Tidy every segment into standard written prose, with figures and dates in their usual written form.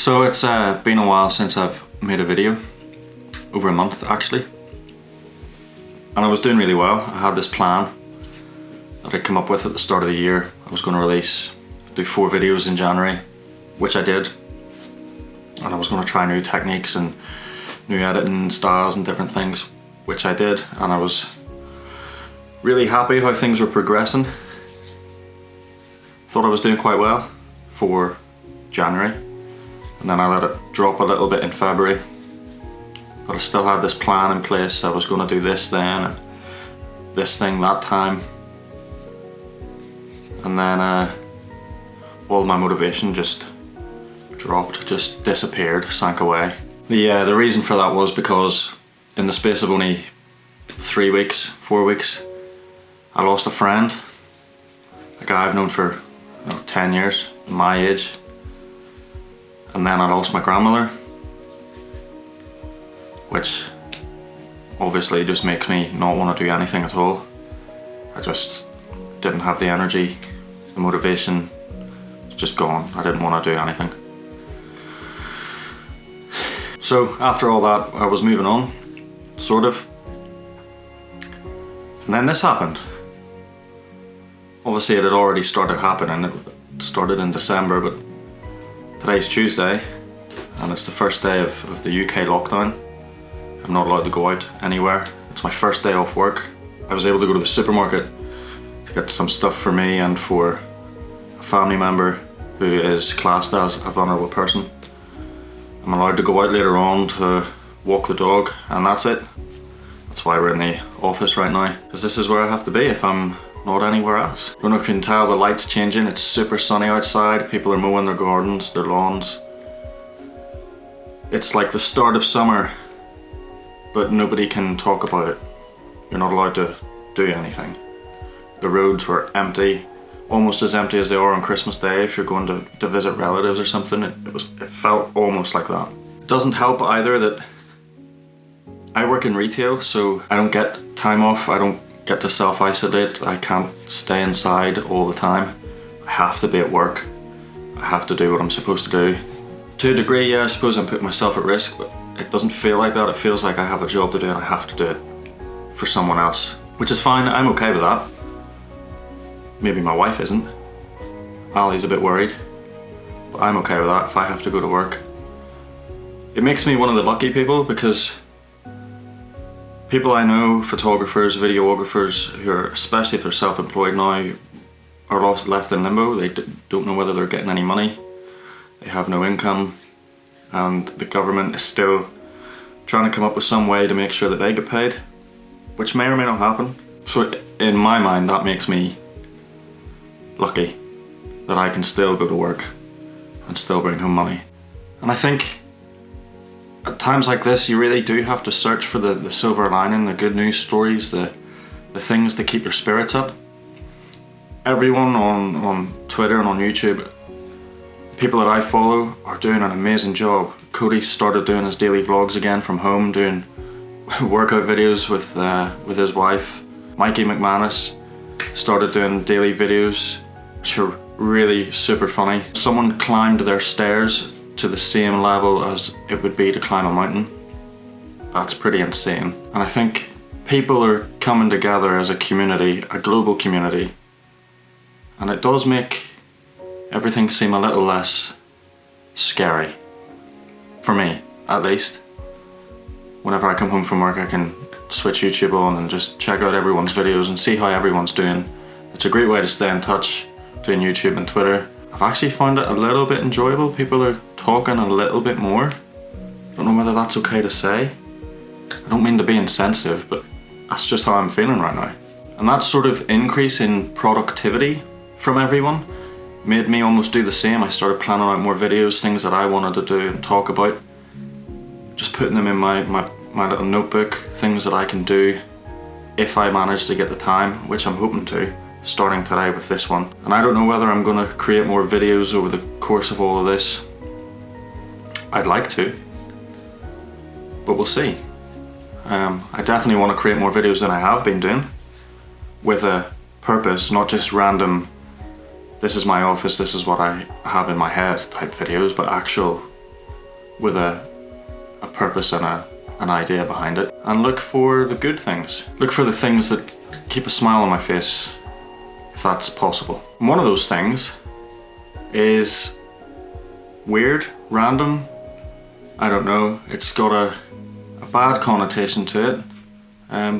So it's been a while since I've made a video, over a month actually, and I was doing really well. I had this plan that I'd come up with at the start of the year. I was going to do 4 videos in January, which I did, and I was going to try new techniques and new editing styles and different things, which I did, and I was really happy how things were progressing. Thought I was doing quite well for January, and then I let it drop a little bit in February, but I still had this plan in place. I was going to do this then and this thing that time, and then all my motivation just dropped, just disappeared, sank away. The reason for that was because in the space of only 4 weeks, I lost a friend, a guy I've known for 10 years, my age. And then I lost my grandmother, which obviously just makes me not want to do anything at all. I just didn't have the energy, the motivation, it's just gone. I didn't want to do anything. So after all that, I was moving on, sort of. And then this happened. Obviously it had already started happening. It started in December, but today's Tuesday, and it's the first day of the UK lockdown. I'm not allowed to go out anywhere. It's my first day off work. I was able to go to the supermarket to get some stuff for me and for a family member who is classed as a vulnerable person. I'm allowed to go out later on to walk the dog, and that's it. That's why we're in the office right now, because this is where I have to be if I'm not anywhere else. I don't know if you can tell, the light's changing. It's super sunny outside. People are mowing their gardens, their lawns. It's like the start of summer, but nobody can talk about it. You're not allowed to do anything. The roads were empty, almost as empty as they are on Christmas Day if you're going to visit relatives or something. It felt almost like that. It doesn't help either that I work in retail, so I don't get time off. I don't get to self-isolate. I can't stay inside all the time. I have to be at work. I have to do what I'm supposed to do. To a degree, yeah, I suppose I'm putting myself at risk, but it doesn't feel like that. It feels like I have a job to do and I have to do it for someone else, which is fine. I'm okay with that. Maybe my wife isn't. Ali's a bit worried, but I'm okay with that if I have to go to work. It makes me one of the lucky people, because people I know, photographers, videographers, who are, especially if they're self-employed now, are left in limbo. They don't know whether they're getting any money. They have no income, and the government is still trying to come up with some way to make sure that they get paid, which may or may not happen. So in my mind, that makes me lucky that I can still go to work and still bring home money. And I think at times like this, you really do have to search for the silver lining, the good news stories, the things that keep your spirits up. Everyone on Twitter and on YouTube, people that I follow, are doing an amazing job. Cody started doing his daily vlogs again from home, doing workout videos with his wife. Mikey McManus started doing daily videos, which are really super funny. Someone climbed their stairs to the same level as it would be to climb a mountain. That's pretty insane. And I think people are coming together as a community, a global community, and it does make everything seem a little less scary. For me, at least. Whenever I come home from work, I can switch YouTube on and just check out everyone's videos and see how everyone's doing. It's a great way to stay in touch, doing YouTube and Twitter. I've actually found it a little bit enjoyable. People are talking a little bit more. I don't know whether that's okay to say. I don't mean to be insensitive, but that's just how I'm feeling right now. And that sort of increase in productivity from everyone made me almost do the same. I started planning out more videos, things that I wanted to do and talk about. Just putting them in my little notebook, things that I can do if I manage to get the time, which I'm hoping to, starting today with this one. And I don't know whether I'm going to create more videos over the course of all of this. I'd like to, but we'll see. I definitely want to create more videos than I have been doing, with a purpose, not just random, this is my office, this is what I have in my head type videos, but actual with a purpose and an idea behind it, and look for the good things. Look for the things that keep a smile on my face, if that's possible. And one of those things is weird, random, I don't know, it's got a bad connotation to it,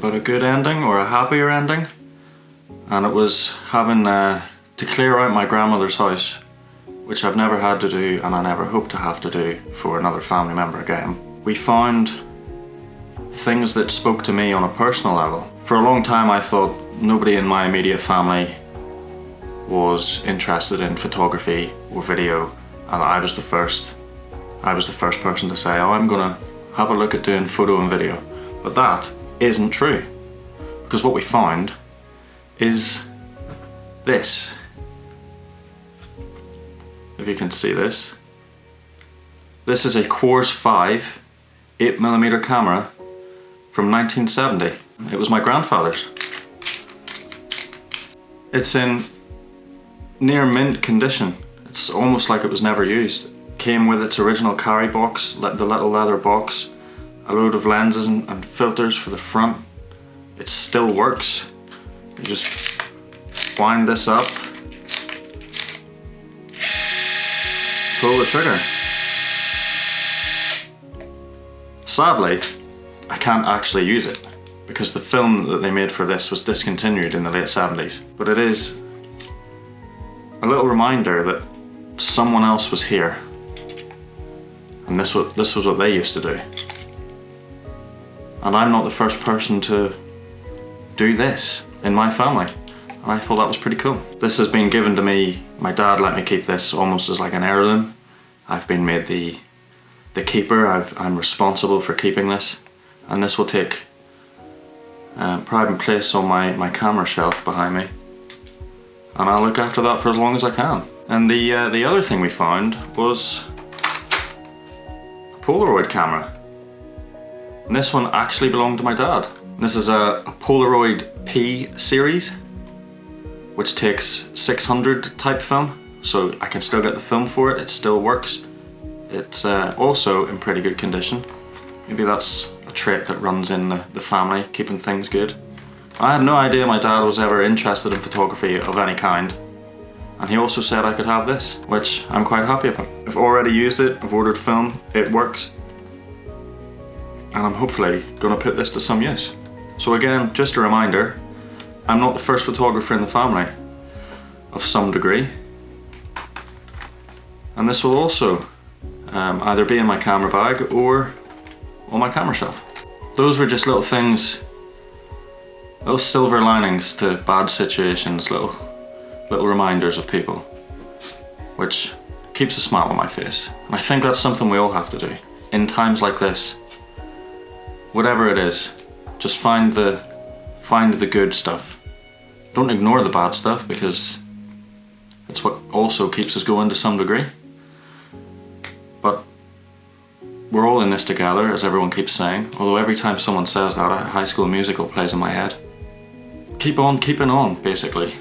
but a good ending, or a happier ending. And it was having to clear out my grandmother's house, which I've never had to do and I never hope to have to do for another family member again. We found things that spoke to me on a personal level. For a long time I thought nobody in my immediate family was interested in photography or video, and I was the first person to say, oh, I'm gonna have a look at doing photo and video. But that isn't true, because what we found is this. If you can see this. This is a Quartz 5 8mm camera from 1970. It was my grandfather's. It's in near mint condition. It's almost like it was never used. Came with its original carry box, the little leather box, a load of lenses and filters for the front. It still works. You just wind this up, pull the trigger. Sadly, I can't actually use it because the film that they made for this was discontinued in the late 70s. But it is a little reminder that someone else was here, and this was what they used to do. And I'm not the first person to do this in my family. And I thought that was pretty cool. This has been given to me, my dad let me keep this almost as like an heirloom. I've been made the keeper, I'm responsible for keeping this. And this will take pride and place on my camera shelf behind me. And I'll look after that for as long as I can. And the other thing we found was a Polaroid camera. And this one actually belonged to my dad. This is a Polaroid P series, which takes 600 type film, so I can still get the film for it, it still works. It's also in pretty good condition. Maybe that's a trait that runs in the family, keeping things good. I had no idea my dad was ever interested in photography of any kind. And he also said I could have this, which I'm quite happy about. I've already used it, I've ordered film, it works. And I'm hopefully gonna put this to some use. So again, just a reminder, I'm not the first photographer in the family, of some degree. And this will also either be in my camera bag or on my camera shelf. Those were just little things, little silver linings to bad situations, little reminders of people, which keeps a smile on my face. And I think that's something we all have to do. In times like this, whatever it is, just find the good stuff. Don't ignore the bad stuff, because it's what also keeps us going to some degree. But we're all in this together, as everyone keeps saying, although every time someone says that, a High School Musical plays in my head. Keep on keeping on, basically.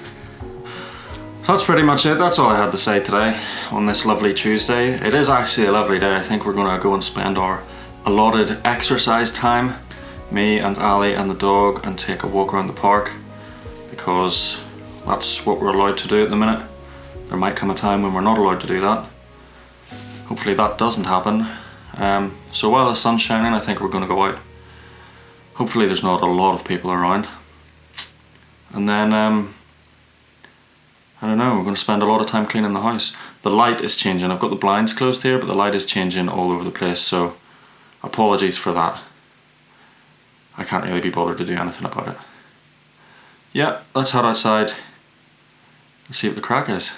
That's pretty much it. That's all I had to say today on this lovely Tuesday. It is actually a lovely day. I think we're gonna go and spend our allotted exercise time, me and Ali and the dog, and take a walk around the park, because that's what we're allowed to do at the minute. There might come a time when we're not allowed to do that. Hopefully that doesn't happen. So while the sun's shining, I think we're going to go out. Hopefully there's not a lot of people around. And then, I don't know, we're going to spend a lot of time cleaning the house. The light is changing. I've got the blinds closed here, but the light is changing all over the place, so apologies for that. I can't really be bothered to do anything about it. Yeah, let's head outside and see what the crack is.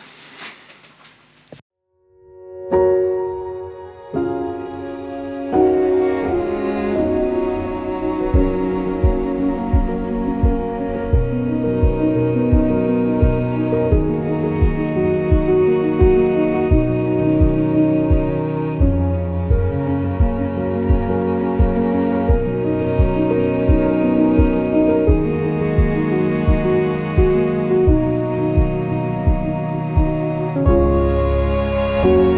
you.